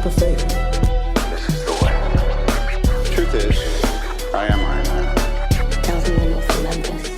the fate. This is the way. Truth is, I am Iron Man. Tells me when you'll remember this.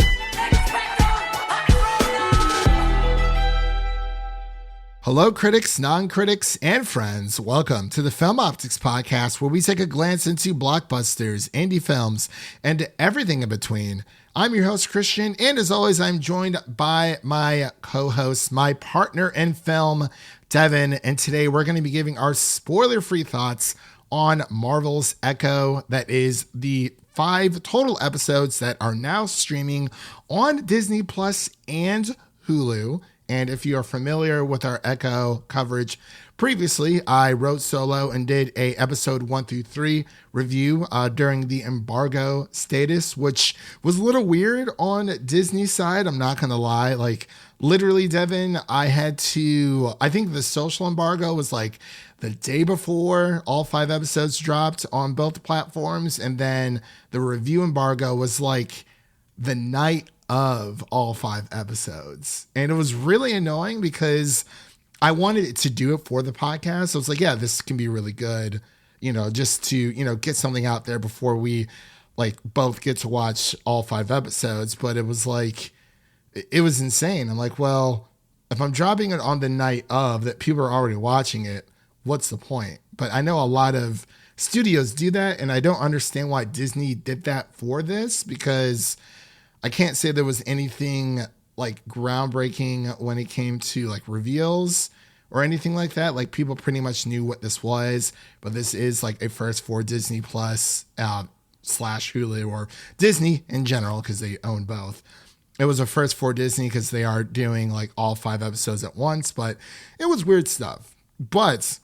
Hello, critics, non-critics, and friends. Welcome to the Film Optix podcast, where we take a glance into blockbusters, indie films, and everything in between. I'm your host, Christian, and as always, I'm joined by my co-host, my partner in film, Devin, and today we're going to be giving our spoiler-free thoughts on Marvel's Echo. That is the 5 total episodes that are now streaming on Disney Plus and Hulu. And if you are familiar with our Echo coverage previously, I wrote solo and did a episode 1 through 3 review during the embargo status, which was a little weird on Disney's side. I'm not going to lie. Like, literally, Devin, I think the social embargo was like the day before all 5 episodes dropped on both platforms. And then the review embargo was like the night of all 5 episodes. And it was really annoying because I wanted it to do it for the podcast. So I was like, yeah, this can be really good, just to, get something out there before we like both get to watch all 5 episodes. But it was like, it was insane. I'm like, well, if I'm dropping it on the night of that people are already watching it, what's the point? But I know a lot of studios do that, and I don't understand why Disney did that for this, because I can't say there was anything like groundbreaking when it came to like reveals or anything like that. Like, people pretty much knew what this was, but this is like a first for Disney Plus / Hulu, or Disney in general, because they own both. It was a first for Disney because they are doing like all 5 episodes at once, but it was weird stuff. But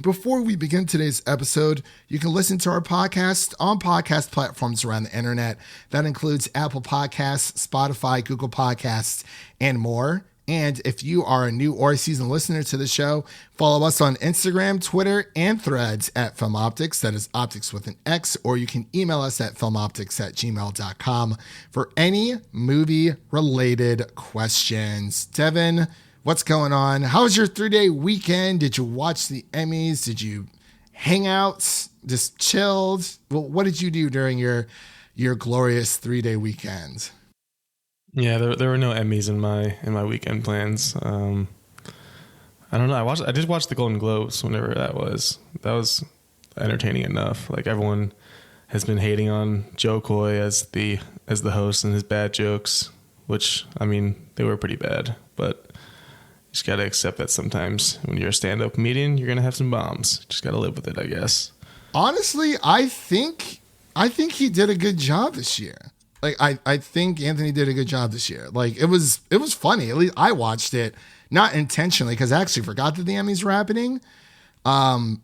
before we begin today's episode, you can listen to our podcast on podcast platforms around the internet. That includes Apple Podcasts, Spotify, Google Podcasts, and more. And if you are a new or a seasoned listener to the show, follow us on Instagram, Twitter, and Threads at Film Optix. That is Optix with an X, or you can email us at filmoptix@gmail.com for any movie-related questions. Devin, what's going on? How was your 3-day weekend? Did you watch the Emmys? Did you hang out? Just chilled? Well, what did you do during your glorious 3-day weekend? Yeah, there were no Emmys in my weekend plans. I don't know. I did watch the Golden Globes whenever that was. That was entertaining enough. Like, everyone has been hating on Joe Coy as the host and his bad jokes, which, I mean, they were pretty bad, but you just got to accept that sometimes when you're a stand-up comedian, you're going to have some bombs. Just got to live with it, I guess. Honestly, I think he did a good job this year. Like, I think Anthony did a good job this year. Like, it was funny. At least I watched it, not intentionally, because I actually forgot that the Emmys were happening,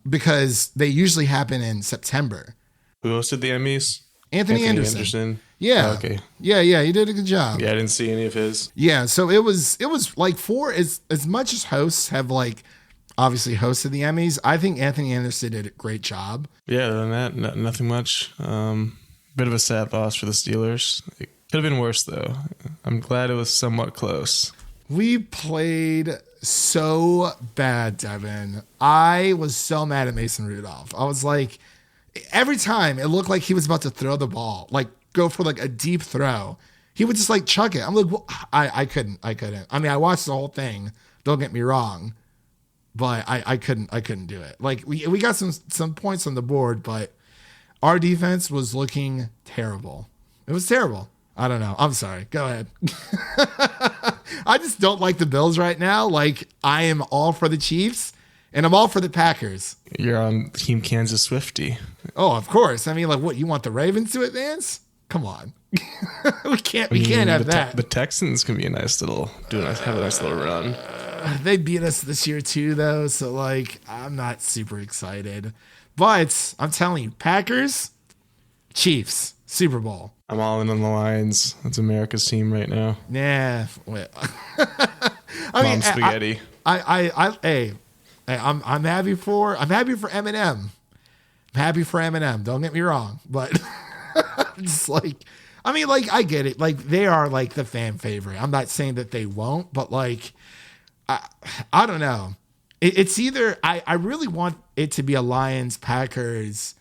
because they usually happen in September. Who hosted the Emmys? Anthony Anderson. Yeah. Oh, okay. Yeah, he did a good job. Yeah, I didn't see any of his. Yeah, so it was like, for as much as hosts have like obviously hosted the Emmys, I think Anthony Anderson did a great job. Yeah, other than that, nothing much. Bit of a sad loss for the Steelers. It could have been worse, though. I'm glad it was somewhat close. We played so bad, Devin. I was so mad at Mason Rudolph. I was like, every time it looked like he was about to throw the ball, like go for like a deep throw, he would just like chuck it. I'm like, well, I couldn't. I mean, I watched the whole thing. Don't get me wrong, but I couldn't do it. Like, we got some points on the board, but our defense was looking terrible. It was terrible. I don't know. I'm sorry. Go ahead. I just don't like the Bills right now. Like, I am all for the Chiefs, and I'm all for the Packers. You're on Team Kansas Swiftie. Oh, of course. I mean, like, what, you want the Ravens to advance? Come on. we can't have that. The Texans can be have a nice little run. They beat us this year too, though. So, like, I'm not super excited. But I'm telling you, Packers, Chiefs, Super Bowl. I'm all in on the Lions. That's America's team right now. Nah. Mom spaghetti. I'm happy for Eminem. I'm happy for Eminem. Don't get me wrong, but just like, I mean, like, I get it. Like, they are like the fan favorite. I'm not saying that they won't, but like, I don't know. It's either I really want it to be a Lions Packers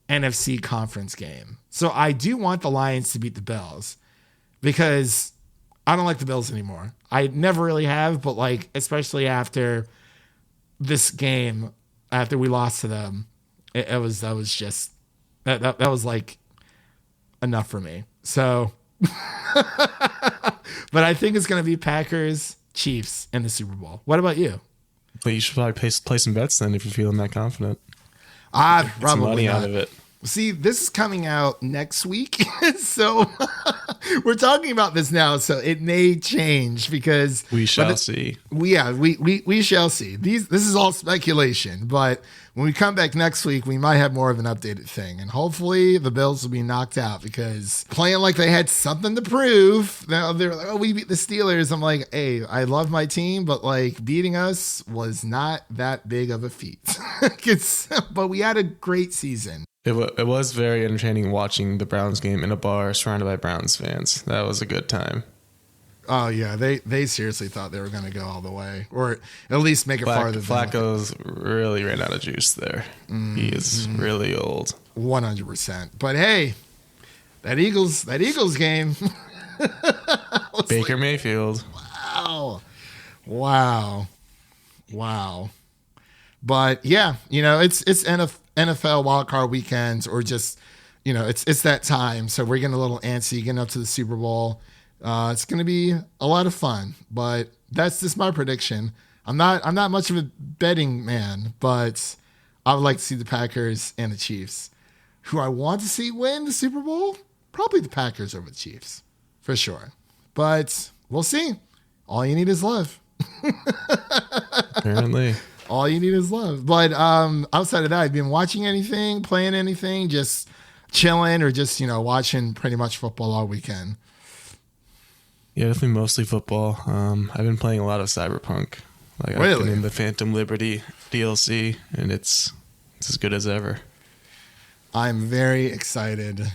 NFC conference game. So I do want the Lions to beat the Bills because I don't like the Bills anymore. I never really have, but like especially after this game, after we lost to them, that was just that was like enough for me. So, but I think it's gonna be Packers Chiefs in the Super Bowl. What about you? But you should probably play some bets then if you're feeling that confident. Probably Get some money not. out of it. See, this is coming out next week, so we're talking about this now, so it may change because We shall see. We shall see. This is all speculation, but when we come back next week, we might have more of an updated thing, and hopefully the Bills will be knocked out because playing like they had something to prove. Now they're like, oh, we beat the Steelers. I'm like, hey, I love my team, but like beating us was not that big of a feat. But we had a great season. It was very entertaining watching the Browns game in a bar surrounded by Browns fans. That was a good time. Oh yeah, they seriously thought they were going to go all the way, or at least make it farther. Flacco's really ran out of juice there. He is really old. 100%. But hey, that Eagles game. Baker Mayfield. Wow. But yeah, it's NFL wildcard weekends, or just it's that time. So we're getting a little antsy getting up to the Super Bowl. It's going to be a lot of fun, but that's just my prediction. I'm not much of a betting man, but I would like to see the Packers and the Chiefs. Who I want to see win the Super Bowl? Probably the Packers over the Chiefs, for sure. But we'll see. All you need is love. Apparently. All you need is love. But outside of that, I've been watching anything, playing anything, just chilling, or just watching pretty much football all weekend. Yeah, definitely mostly football. I've been playing a lot of Cyberpunk. Like Really? I've been in the Phantom Liberty DLC, and it's as good as ever. I'm very excited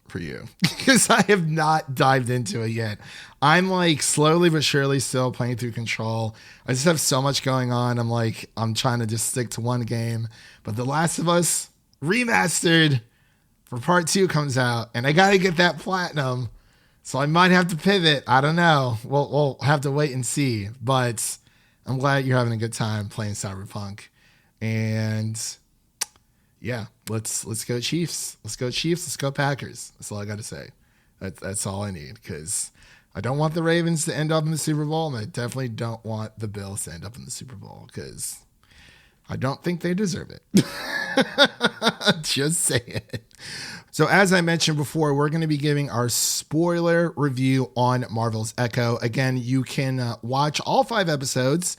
for you because I have not dived into it yet. I'm like slowly but surely still playing through Control. I just have so much going on. I'm trying to just stick to one game. But The Last of Us Remastered for Part 2 comes out, and I got to get that platinum. So I might have to pivot. I don't know. We'll have to wait and see. But I'm glad you're having a good time playing Cyberpunk. And yeah, let's go Chiefs. Let's go Chiefs. Let's go Packers. That's all I got to say. That's all I need, because I don't want the Ravens to end up in the Super Bowl, and I definitely don't want the Bills to end up in the Super Bowl, because I don't think they deserve it. Just say it. So as I mentioned before, we're going to be giving our spoiler review on Marvel's Echo. Again, you can watch all 5 episodes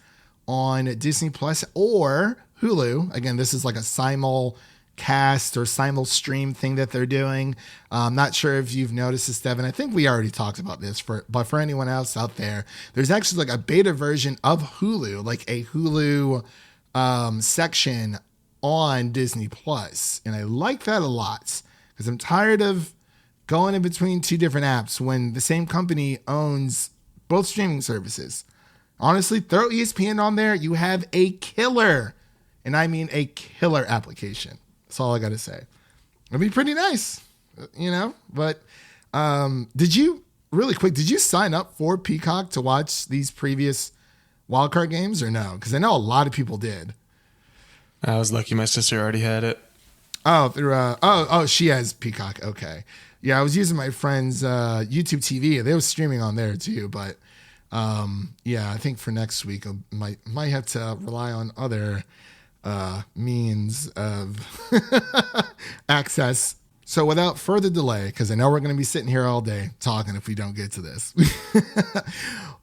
on Disney Plus or Hulu. Again, this is like a simulcast or simul stream thing that they're doing. I'm not sure if you've noticed this, Devin. I think we already talked about this, but for anyone else out there, there's actually like a beta version of Hulu, like a Hulu section on Disney Plus. And I like that a lot, because I'm tired of going in between 2 different apps when the same company owns both streaming services. Honestly, throw ESPN on there. You have a killer, and I mean a killer application. That's all I got to say. It'd be pretty nice, But did you sign up for Peacock to watch these previous wildcard games or no? Because I know a lot of people did. I was lucky my sister already had it. Oh, through she has Peacock. Okay, yeah, I was using my friend's YouTube TV. They were streaming on there too, but yeah, I think for next week I might have to rely on other means of access. So without further delay, because I know we're going to be sitting here all day talking if we don't get to this,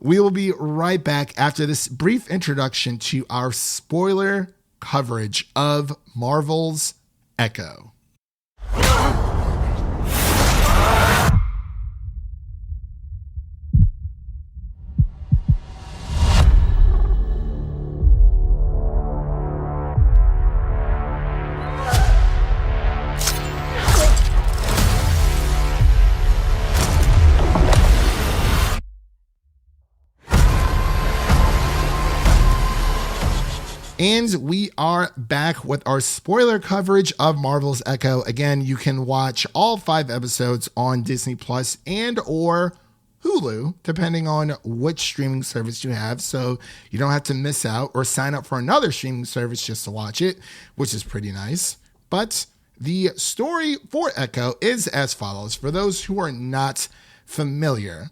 we will be right back after this brief introduction to our spoiler coverage of Marvel's Echo. And we are back with our spoiler coverage of Marvel's Echo. Again, you can watch all 5 episodes on Disney Plus and or Hulu, depending on which streaming service you have. So you don't have to miss out or sign up for another streaming service just to watch it, which is pretty nice. But the story for Echo is as follows. For those who are not familiar,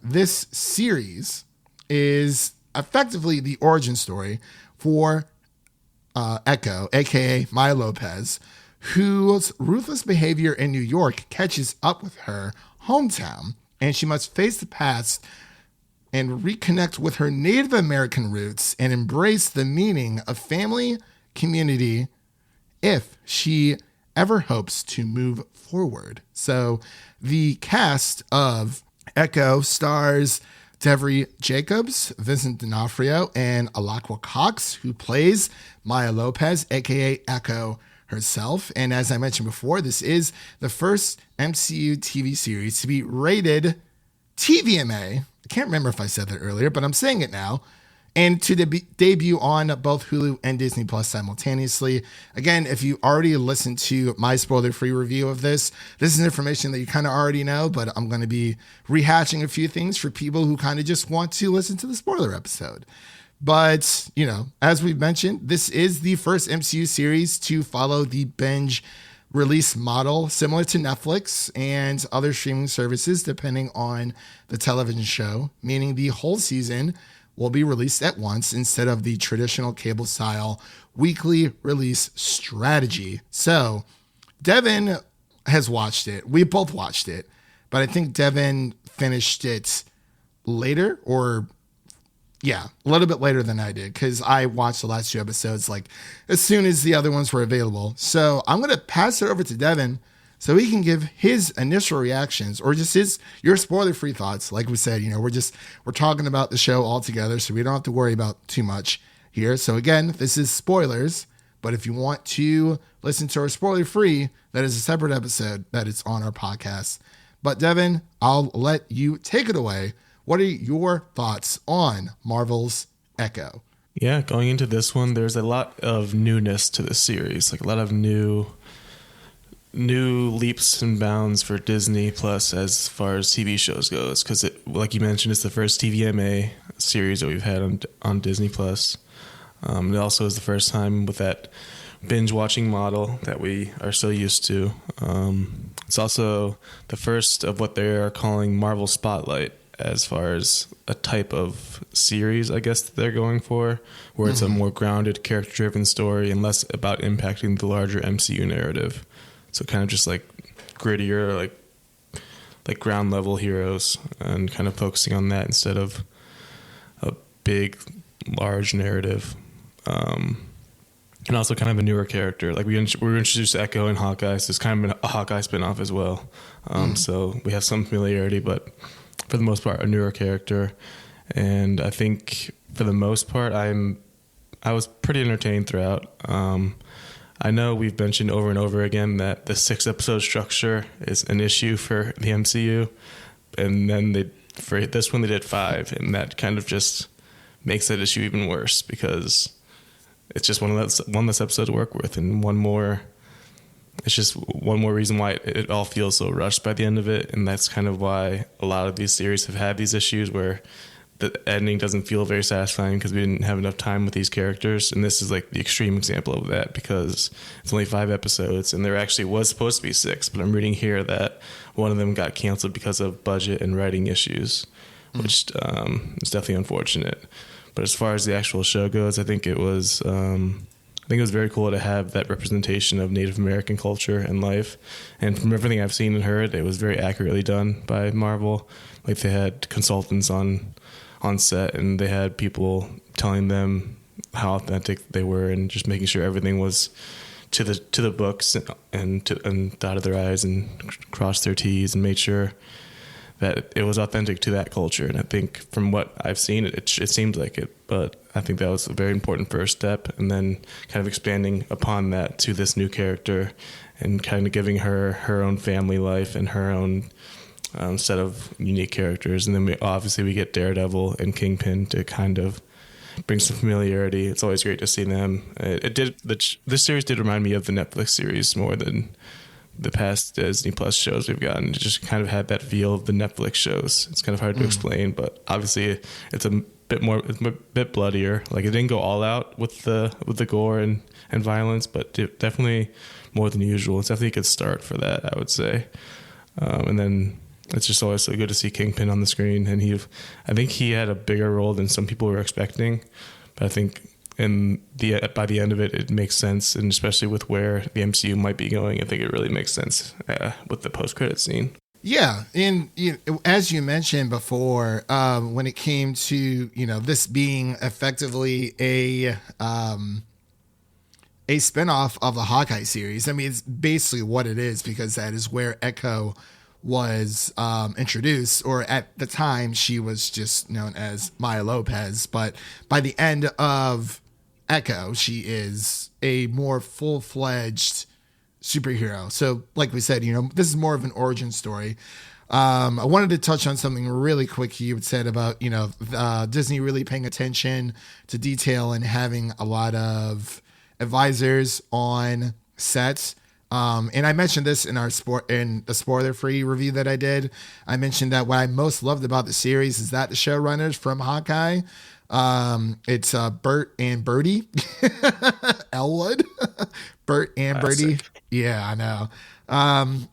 this series is effectively the origin story for Echo, aka Maya Lopez, whose ruthless behavior in New York catches up with her hometown, and she must face the past and reconnect with her Native American roots and embrace the meaning of family, community, if she ever hopes to move forward. So the cast of Echo stars Devin Jacobs, Vincent D'Onofrio, and Alaqua Cox, who plays Maya Lopez, aka Echo herself. And as I mentioned before, this is the first MCU TV series to be rated TVMA. I can't remember if I said that earlier, but I'm saying it now. And to debut on both Hulu and Disney Plus simultaneously. Again, if you already listened to my spoiler-free review of this is information that you kind of already know, but I'm going to be rehashing a few things for people who kind of just want to listen to the spoiler episode. But, you know, as we've mentioned, this is the first MCU series to follow the binge release model, similar to Netflix and other streaming services, depending on the television show, meaning the whole season will be released at once instead of the traditional cable style weekly release strategy. So Devin has watched it. We both watched it, but I think Devin finished it later, or a little bit later than I did, because I watched the last 2 episodes like as soon as the other ones were available. So I'm going to pass it over to Devin so he can give his initial reactions, or just your spoiler-free thoughts. Like we said, you know, we're talking about the show all together, so we don't have to worry about too much here. So again, this is spoilers, but if you want to listen to our spoiler-free, that is a separate episode that is on our podcast. But Devin, I'll let you take it away. What are your thoughts on Marvel's Echo? Yeah, going into this one, there's a lot of newness to the series, like a lot of new leaps and bounds for Disney Plus as far as TV shows goes, because like you mentioned, it's the first TVMA series that we've had on Disney Plus. It also is the first time with that binge watching model that we are so used to. It's also the first of what they are calling Marvel Spotlight, as far as a type of series, I guess, that they're going for, where it's a more grounded, character-driven story and less about impacting the larger MCU narrative. So kind of just like grittier, like ground level heroes, and kind of focusing on that instead of a big, large narrative. And also kind of a newer character. Like we were introduced to Echo and Hawkeye, so it's kind of a Hawkeye spinoff as well. So we have some familiarity, but for the most part, a newer character. And I think for the most part, I was pretty entertained throughout. I know we've mentioned over and over again that the 6-episode structure is an issue for the MCU, and then for this one they did 5, and that kind of just makes that issue even worse, because it's just one less episode to work with, and it's just one more reason why it all feels so rushed by the end of it. And that's kind of why a lot of these series have had these issues where the ending doesn't feel very satisfying because we didn't have enough time with these characters. And this is like the extreme example of that, because it's only 5 episodes and there actually was supposed to be 6, but I'm reading here that one of them got canceled because of budget and writing issues, which is definitely unfortunate. But as far as the actual show goes, I think it was very cool to have that representation of Native American culture and life. And from everything I've seen and heard, it was very accurately done by Marvel. Like they had consultants on set, and they had people telling them how authentic they were, and just making sure everything was to the books, and dotted their I's and crossed their T's, and made sure that it was authentic to that culture. And I think from what I've seen, it seems like it, but I think that was a very important first step, and then kind of expanding upon that to this new character and kind of giving her own family life and her own set of unique characters. And then we get Daredevil and Kingpin to kind of brings some familiarity. It's always great to see them. This series did remind me of the Netflix series more than the past Disney Plus shows we've gotten. It just kind of had that feel of the Netflix shows. It's kind of hard to explain, but obviously it's a bit bloodier. Like, it didn't go all out with the gore and violence, but definitely more than usual. It's definitely a good start for that, I would say. And then it's just always so good to see Kingpin on the screen, and I think he had a bigger role than some people were expecting. But I think by the end of it makes sense, and especially with where the MCU might be going, I think it really makes sense with the post-credit scene. Yeah, and as you mentioned before, when it came to this being effectively a spinoff of the Hawkeye series, I mean, it's basically what it is, because that is where Echo was introduced, or at the time she was just known as Maya Lopez, but by the end of Echo, she is a more full-fledged superhero. So like we said, this is more of an origin story. I wanted to touch on something really quick you had said about, Disney really paying attention to detail and having a lot of advisors on sets. And I mentioned this in the spoiler-free review that I did. I mentioned that what I most loved about the series is that the showrunners from Hawkeye, it's Bert and Birdie Elwood. Bert and Birdie. Yeah, I know.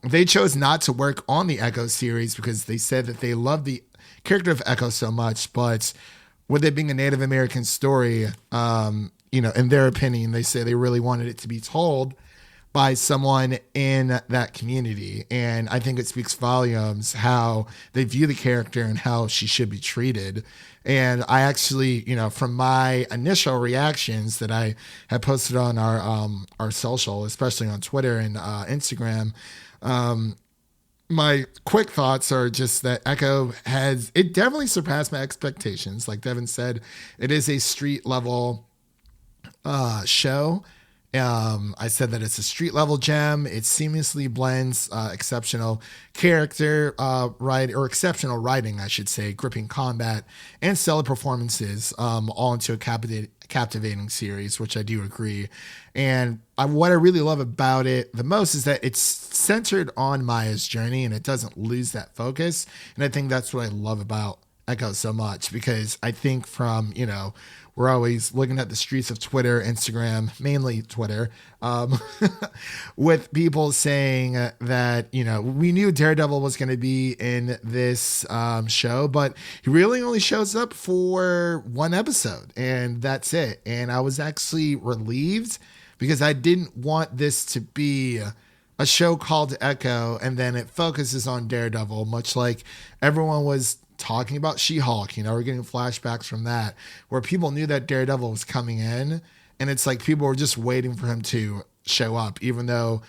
They chose not to work on the Echo series because they said that they love the character of Echo so much, but with it being a Native American story, in their opinion, they say they really wanted it to be told by someone in that community. And I think it speaks volumes how they view the character and how she should be treated. And I actually, from my initial reactions that I had posted on our social, especially on Twitter and Instagram, my quick thoughts are just that Echo it definitely surpassed my expectations. Like Devin said, it is a street level show. I said that it's a street level gem. It seamlessly blends exceptional character exceptional writing, I should say, gripping combat and stellar performances all into a captivating series, which I do agree. And what I really love about it the most is that it's centered on Maya's journey and it doesn't lose that focus. And I think that's what I love about Echo so much, because I think from, we're always looking at the streets of Twitter, Instagram, mainly Twitter, with people saying that, we knew Daredevil was going to be in this show, but he really only shows up for one episode and that's it. And I was actually relieved because I didn't want this to be a show called Echo and then it focuses on Daredevil, much like everyone was talking about She-Hulk. We're getting flashbacks from that where people knew that Daredevil was coming in, and it's like people were just waiting for him to show up, even though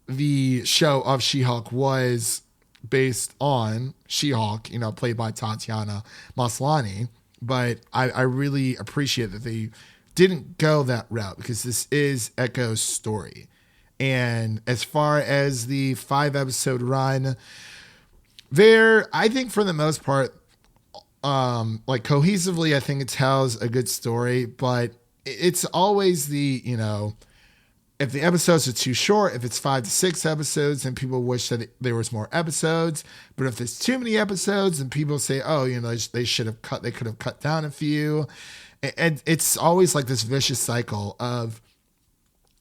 the show of She-Hulk was based on She-Hulk, played by Tatiana Maslany. But I really appreciate that they didn't go that route, because this is Echo's story. And as far as the 5-episode run, I think for the most part, cohesively, I think it tells a good story, but it's always if the episodes are too short, if it's 5 to 6 episodes, and people wish that there was more episodes, but if there's too many episodes and people say, they could have cut down a few. And it's always like this vicious cycle of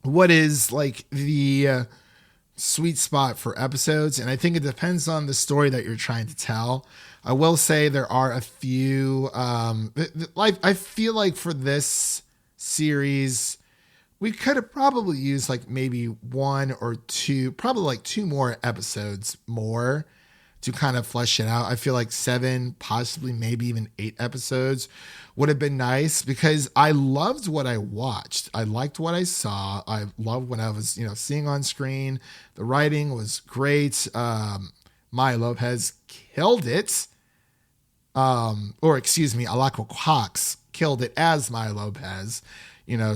what is like the sweet spot for episodes. And I think it depends on the story that you're trying to tell. I will say there are a few, I feel like for this series, we could have probably used like maybe 1 or 2, probably like 2 more episodes more to kind of flesh it out. I feel like 7, possibly maybe even 8 episodes would have been nice, because I loved what I watched. I liked what I saw. I loved what I was, seeing on screen. The writing was great. Maya Lopez killed it. Alaka Cox killed it as Maya Lopez.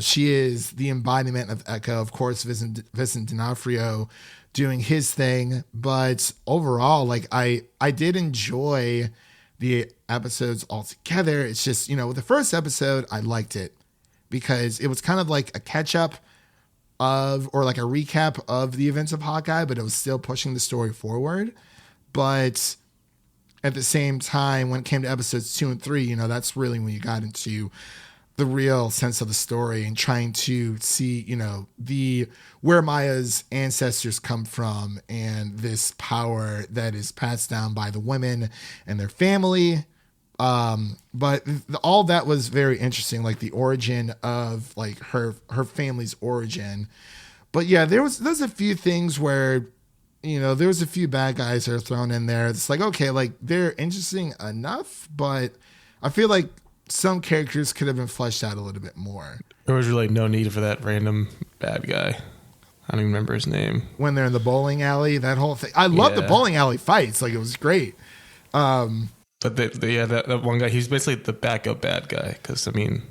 She is the embodiment of Echo. Of course, Vincent D'Onofrio doing his thing. But overall, like I did enjoy the episodes all together. It's just, with the first episode, I liked it because it was kind of like a catch up of, or like a recap of the events of Hawkeye, but it was still pushing the story forward. But at the same time, when it came to episodes 2 and 3, that's really when you got into the real sense of the story and trying to see, where Maya's ancestors come from and this power that is passed down by the women and their family. But all that was very interesting, like the origin of like her family's origin. But yeah, there's a few things where, there was a few bad guys that are thrown in there. It's like, okay, like they're interesting enough, but I feel like some characters could have been fleshed out a little bit more. There was really no need for that random bad guy. I don't even remember his name. When they're in the bowling alley, that whole thing. I love the bowling alley fights. Like, it was great. But that one guy, he's basically the backup bad guy. Because,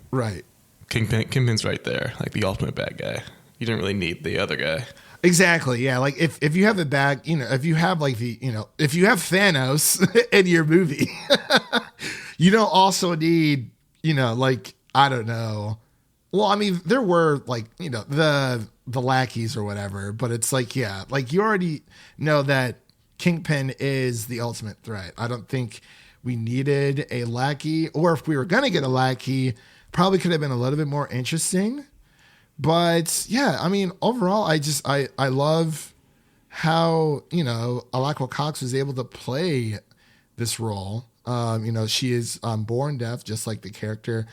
right. Kingpin's right there. Like, the ultimate bad guy. You didn't really need the other guy. Exactly. Yeah. Like, if you have the bad, if you have like the, if you have Thanos in your movie, you don't also need, like, I don't know. Well, there were like, the lackeys or whatever, but it's like, yeah, like you already know that Kingpin is the ultimate threat. I don't think we needed a lackey, or if we were going to get a lackey, probably could have been a little bit more interesting. But yeah, overall, I love how, Alakwa Cox was able to play this role. She is born deaf, just like the character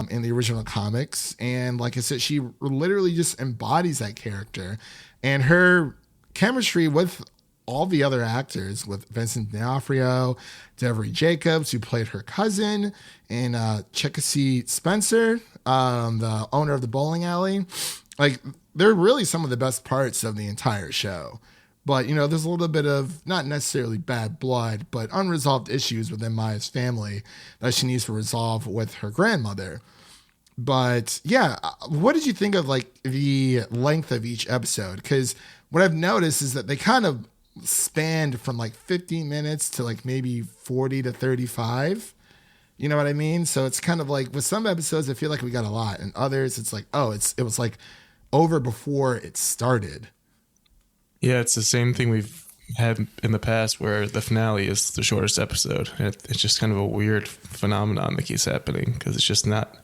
in the original comics. And like I said, she literally just embodies that character. And her chemistry with all the other actors, with Vincent D'Onofrio, Devery Jacobs, who played her cousin, and Chekasi Spencer, the owner of the bowling alley. Like, they're really some of the best parts of the entire show. But, there's a little bit of, not necessarily bad blood, but unresolved issues within Maya's family that she needs to resolve with her grandmother. But, yeah, what did you think of, like, the length of each episode? Because what I've noticed is that they kind of spanned from, like, 15 minutes to, like, maybe 40 to 35. You know what I mean? So it's kind of like, with some episodes, I feel like we got a lot. And others, it's like, it was, like, over before it started. Yeah, it's the same thing we've had in the past where the finale is the shortest episode. It's just kind of a weird phenomenon that keeps happening because it's just not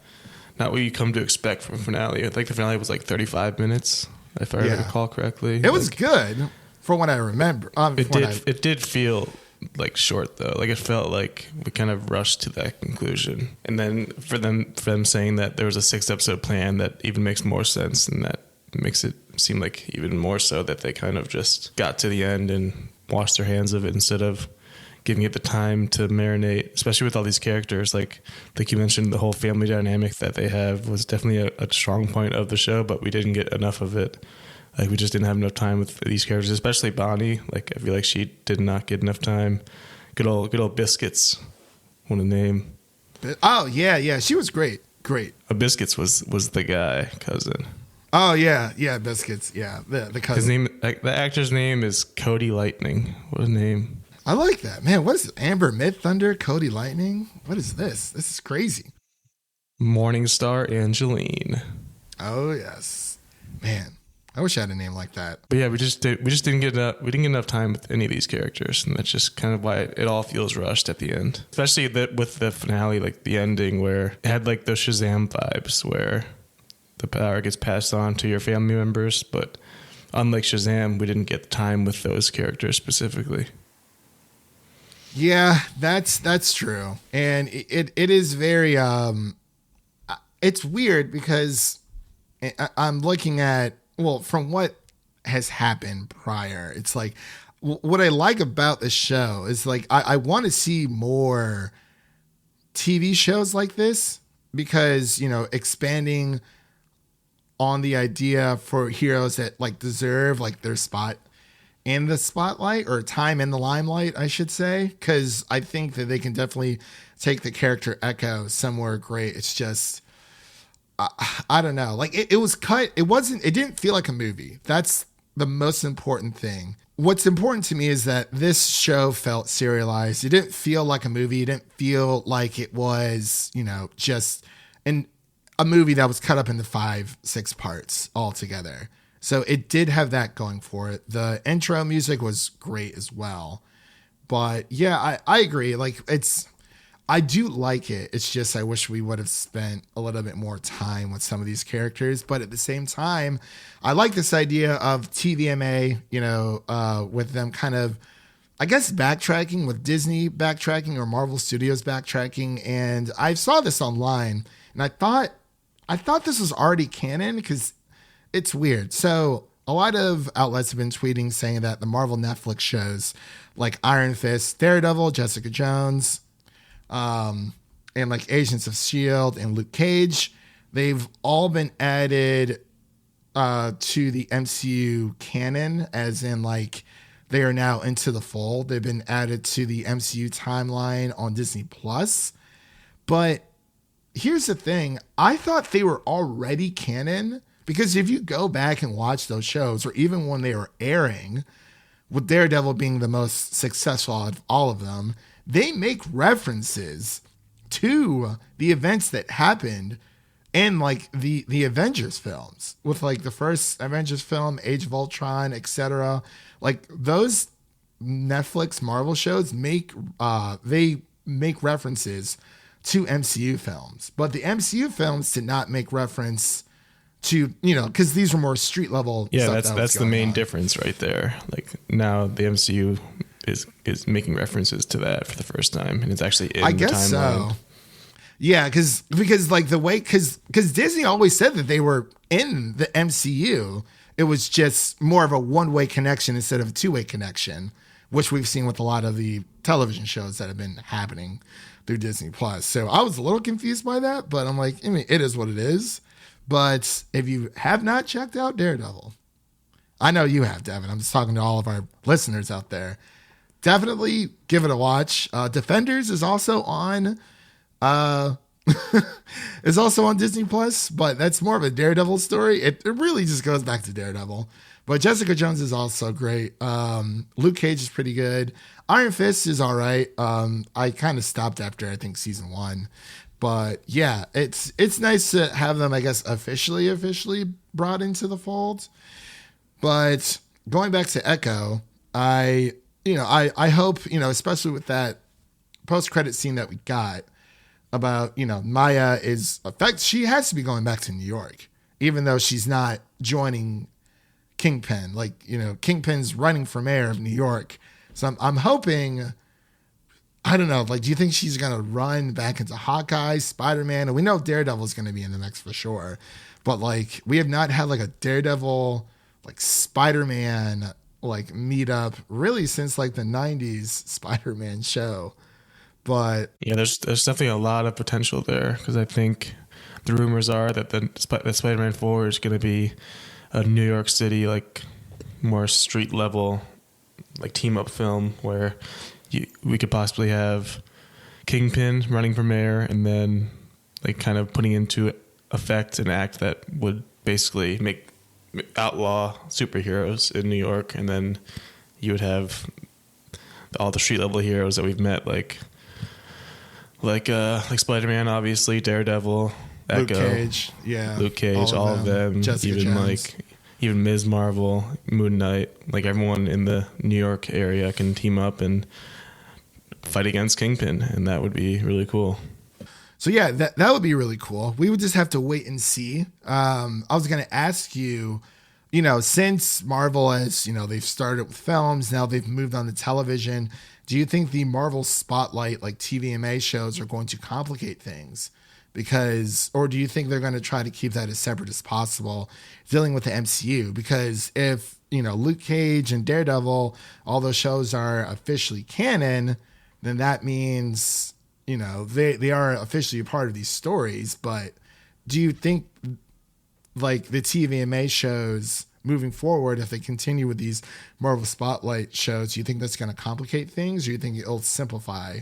what you come to expect from a finale. I think the finale was like 35 minutes, if I recall correctly. It was good from what I remember. It did feel like short though. Like it felt like we kind of rushed to that conclusion. And then for them saying that there was a 6-episode plan, that even makes more sense, and that makes it seem like even more so that they kind of just got to the end and washed their hands of it instead of giving it the time to marinate, especially with all these characters. Like you mentioned, the whole family dynamic that they have was definitely a strong point of the show, but we didn't get enough of it. Like, we just didn't have enough time with these characters, especially Bonnie. Like, I feel like she did not get enough time. Good old Biscuits. What a name. Oh, yeah. She was great. Biscuits was the guy, cousin. Oh, yeah, Biscuits. Yeah, the cousin. His name, the actor's name is Cody Lightning. What a name. I like that. Man, what is it? Amber Mid Thunder, Cody Lightning? What is this? This is crazy. Morningstar Angeline. Oh, yes. Man, I wish I had a name like that. But yeah, we just didn't get enough time with any of these characters, and that's just kind of why it all feels rushed at the end. Especially with the finale, like the ending, where it had like those Shazam vibes, where the power gets passed on to your family members, but unlike Shazam, we didn't get the time with those characters specifically. Yeah, that's true. And it is very it's weird because I'm looking at, well, from what has happened prior, it's like what I like about the show is like I want to see more TV shows like this, because, expanding on the idea for heroes that like deserve like their spot in the spotlight, or time in the limelight, I should say, because I think that they can definitely take the character Echo somewhere great. It's just, I don't know, like it was cut. It didn't feel like a movie. That's the most important thing. What's important to me is that this show felt serialized. It didn't feel like a movie. It didn't feel like it was, just a movie that was cut up into 5-6 parts all together. So it did have that going for it. The intro music was great as well. But yeah, I agree. Like I do like it. It's just I wish we would have spent a little bit more time with some of these characters. But at the same time, I like this idea of TVMA, with them kind of, I guess, backtracking, with Disney backtracking or Marvel Studios backtracking. And I saw this online and I thought this was already canon because it's weird. So a lot of outlets have been tweeting saying that the Marvel Netflix shows like Iron Fist, Daredevil, Jessica Jones, and like Agents of S.H.I.E.L.D. and Luke Cage, they've all been added to the MCU canon, as in like they are now into the fold. They've been added to the MCU timeline on Disney Plus. But here's the thing. I thought they were already canon because if you go back and watch those shows, or even when they were airing, with Daredevil being the most successful out of all of them, they make references to the events that happened in like the Avengers films, with like the first Avengers film, Age of Ultron, etc. Like those Netflix Marvel shows make references to MCU films, but the MCU films did not make reference to, because these were more street level. Yeah, that's the main difference right there. Like now the MCU is making references to that for the first time, and it's actually in the timeline. So. Yeah, because like the way, because Disney always said that they were in the MCU. It was just more of a one-way connection instead of a two-way connection, which we've seen with a lot of the television shows that have been happening through Disney Plus. So I was a little confused by that, but I'm like, it is what it is. But if you have not checked out Daredevil, I know you have, Devin. I'm just talking to all of our listeners out there. Definitely give it a watch. Defenders is also on Disney Plus, but that's more of a Daredevil story. It really just goes back to Daredevil. But Jessica Jones is also great. Luke Cage is pretty good. Iron Fist is all right. I kind of stopped after, I think, season 1. But yeah, it's nice to have them, I guess, officially brought into the fold. But going back to Echo, I hope, especially with that post-credit scene that we got about, Maya she has to be going back to New York, even though she's not joining Kingpin. Like, Kingpin's running for mayor of New York. So I'm hoping, I don't know, like, do you think she's going to run back into Hawkeye, Spider-Man? And we know Daredevil's going to be in the mix for sure. But, like, we have not had, like, a Daredevil, like, Spider-Man, like, meetup really since, like, the 90s Spider-Man show. But yeah, there's definitely a lot of potential there, because I think the rumors are that the Spider-Man 4 is going to be a New York City, like, more street level, like, team up film where we could possibly have Kingpin running for mayor, and then like kind of putting into effect an act that would basically make outlaw superheroes in New York, and then you would have all the street level heroes that we've met, like Spider-Man, obviously, Daredevil, Echo, Luke Cage, all of them, Jessica even Jones. Even Ms. Marvel, Moon Knight, like everyone in the New York area can team up and fight against Kingpin, and that would be really cool. So yeah, that would be really cool. We would just have to wait and see. I was going to ask you, since Marvel has, they've started with films, now they've moved on to television. Do you think the Marvel Spotlight, like TVMA shows, are going to complicate things? Or do you think they're going to try to keep that as separate as possible, dealing with the MCU? Because if, Luke Cage and Daredevil, all those shows are officially canon, then that means, they are officially a part of these stories. But do you think, like, the TVMA shows moving forward, if they continue with these Marvel Spotlight shows, do you think that's going to complicate things, or do you think it'll simplify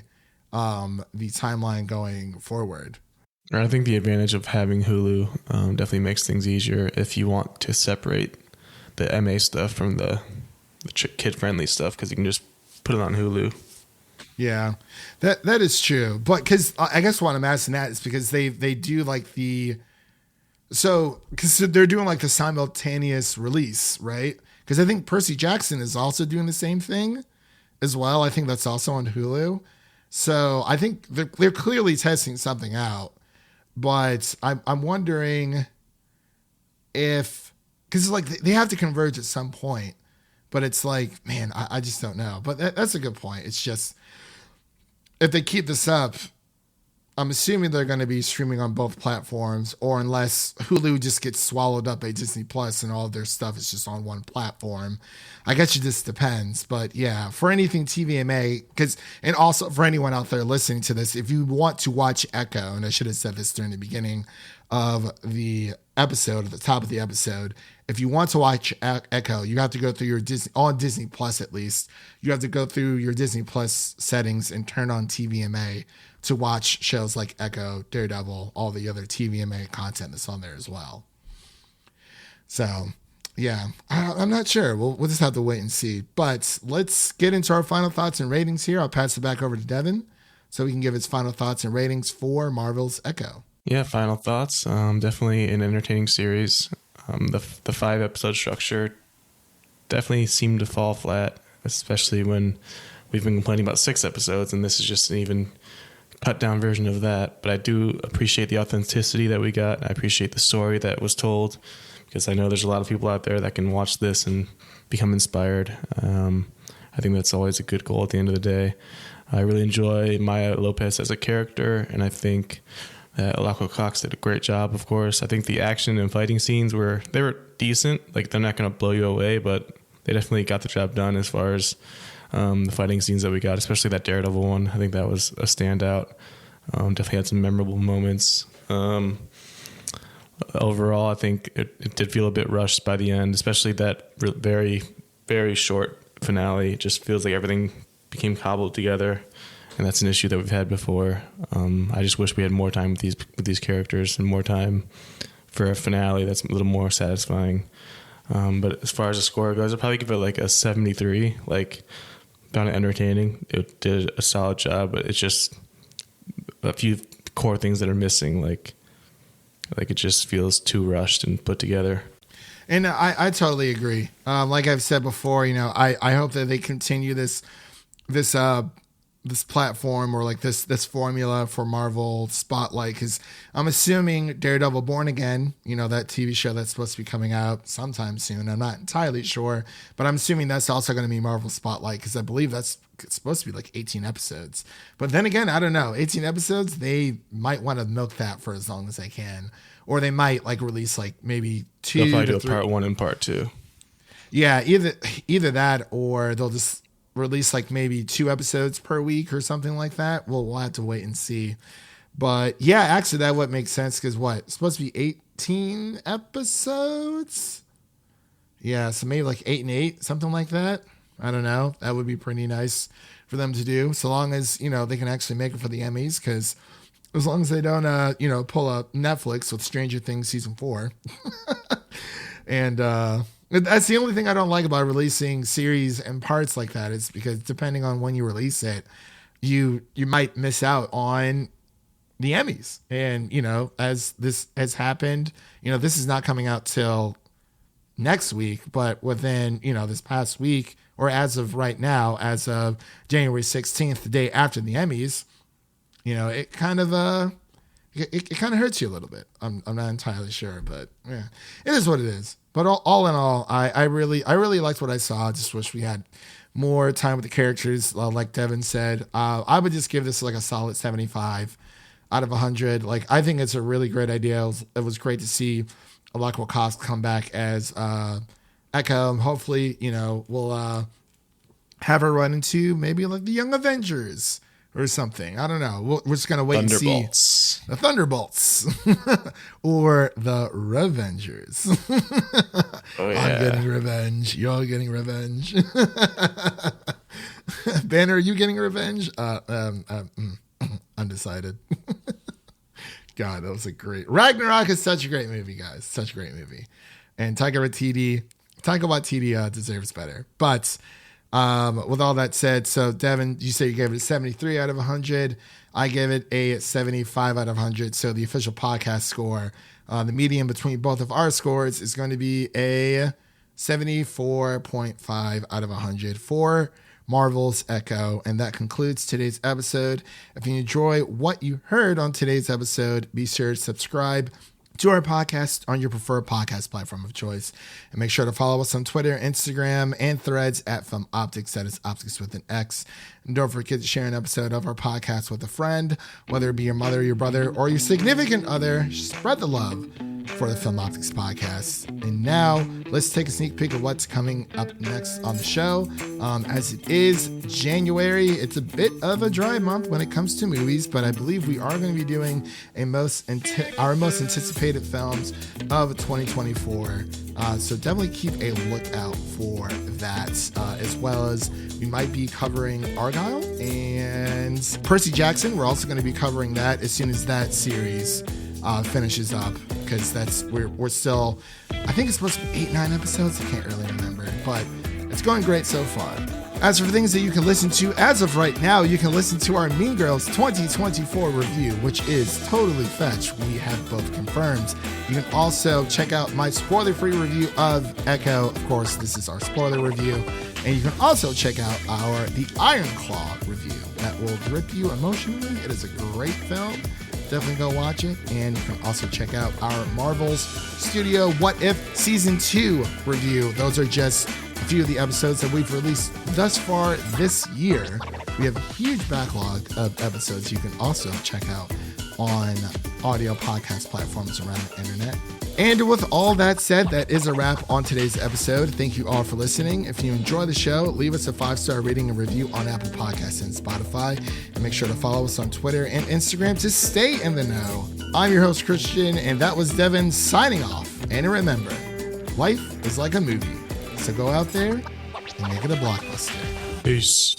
the timeline going forward? I think the advantage of having Hulu definitely makes things easier if you want to separate the MA stuff from the kid friendly stuff, because you can just put it on Hulu. Yeah, that is true. But because I guess what I'm asking that is because they do like because they're doing like the simultaneous release, right? Because I think Percy Jackson is also doing the same thing as well. I think that's also on Hulu. So I think they're clearly testing something out. But I'm wondering if, because like they have to converge at some point. But it's like, man, I just don't know. But that's a good point. It's just, if they keep this up, I'm assuming they're going to be streaming on both platforms, or unless Hulu just gets swallowed up by Disney Plus and all of their stuff is just on one platform. I guess it just depends. But yeah, for anything TVMA, and also for anyone out there listening to this, if you want to watch Echo, and I should have said this during the beginning of the episode, at the top of the episode, if you want to watch Echo, you have to go through your on Disney Plus at least, you have to go through your Disney Plus settings and turn on TVMA to watch shows like Echo, Daredevil, all the other TVMA content that's on there as well. So, yeah, I'm not sure. We'll just have to wait and see. But let's get into our final thoughts and ratings here. I'll pass it back over to Devin so he can give his final thoughts and ratings for Marvel's Echo. Yeah, final thoughts. Definitely an entertaining series. The 5-episode structure definitely seemed to fall flat, especially when we've been complaining about 6 episodes, and this is just an even cut down version of that. But I do appreciate the authenticity that we got. I appreciate the story that was told, because I know there's a lot of people out there that can watch this and become inspired. I think that's always a good goal at the end of the day. I really enjoy Maya Lopez as a character, and I think that Alako Cox did a great job, of course. I think the action and fighting scenes were decent. Like, they're not going to blow you away, but they definitely got the job done as far as the fighting scenes that we got, especially that Daredevil one. I think that was a standout. Definitely had some memorable moments. Overall, I think it did feel a bit rushed by the end, especially that very, very short finale. It just feels like everything became cobbled together, and that's an issue that we've had before. I just wish we had more time with these characters and more time for a finale that's a little more satisfying. But as far as the score goes, I'd probably give it like a 73. Like, found it entertaining. It did a solid job, but it's just a few core things that are missing. Like it just feels too rushed and put together. And I totally agree. Like I've said before, I hope that they continue this platform, or like this formula for Marvel Spotlight, because I'm assuming Daredevil Born Again, that TV show that's supposed to be coming out sometime soon. I'm not entirely sure, but I'm assuming that's also going to be Marvel Spotlight, because I believe that's supposed to be like 18 episodes. But then again, I don't know. 18 episodes, they might want to milk that for as long as they can, or they might like release like maybe 2 They'll probably to do a 3. part 1 and part 2. Yeah, either that, or they'll just release like maybe 2 episodes per week or something like that. We'll have to wait and see. But yeah, actually that would make sense, because it's supposed to be 18 episodes. Yeah, so maybe like 8 and 8, something like that. I don't know. That would be pretty nice for them to do, so long as they can actually make it for the Emmys. Because as long as they don't pull up Netflix with Stranger Things season 4. And that's the only thing I don't like about releasing series and parts like that, is because depending on when you release it, you might miss out on the Emmys. And, as this has happened, this is not coming out till next week, but within, this past week, or as of right now, as of January 16th, the day after the Emmys, it kind of it kind of hurts you a little bit. I'm not entirely sure, but yeah, it is what it is. But all in all, I really liked what I saw. I just wish we had more time with the characters. Like Devin said, I would just give this like a solid 75 out of 100. Like, I think it's a really great idea. It was great to see Alako Cox come back as Echo. Hopefully, we'll have her run into maybe like the Young Avengers or something. I don't know. We're just gonna wait and see. The Thunderbolts or the Revengers. Oh, yeah. I'm getting revenge. You're getting revenge. Banner, are you getting revenge? Undecided. God, that was a great. Ragnarok is such a great movie, guys. Such a great movie. And Taika Waititi, Taika Waititi deserves better. But with all that said, so Devin, you say you gave it a 73 out of 100. I gave it a 75 out of 100. So the official podcast score, the median between both of our scores is going to be a 74.5 out of 100 for Marvel's Echo. And that concludes today's episode. If you enjoy what you heard on today's episode, be sure to subscribe to our podcast on your preferred podcast platform of choice. And make sure to follow us on Twitter, Instagram, and Threads at Film Optix. That is Optix with an X. And don't forget to share an episode of our podcast with a friend, whether it be your mother, your brother, or your significant other. Spread the love for the Film Optix podcast. And now let's take a sneak peek of what's coming up next on the show. As it is January, it's a bit of a dry month when it comes to movies, but I believe we are going to be doing our most anticipated films of 2024. So definitely keep a lookout for that, as well as we might be covering Argyle and Percy Jackson. We're also going to be covering that as soon as that series finishes up, because we're still, I think it's supposed to be 8-9 episodes. I can't really remember, but it's going great so far. As for things that you can listen to as of right now, you can listen to our Mean Girls 2024 review, which is totally fetched. We have both confirmed. You can also check out my spoiler-free review of Echo. Of course, this is our spoiler review. And you can also check out the Iron Claw review. That will grip you emotionally. It is a great film. Definitely go watch it. And you can also check out our Marvel's Studio What If Season 2 review. Those are just a few of the episodes that we've released thus far this year. We have a huge backlog of episodes you can also check out on audio podcast platforms around the internet. And with all that said, that is a wrap on today's episode. Thank you all for listening. If you enjoy the show, leave us a 5-star rating and review on Apple Podcasts and Spotify. And make sure to follow us on Twitter and Instagram to stay in the know. I'm your host, Christian, and that was Devin signing off. And remember, life is like a movie. So go out there and make it a blockbuster. Peace.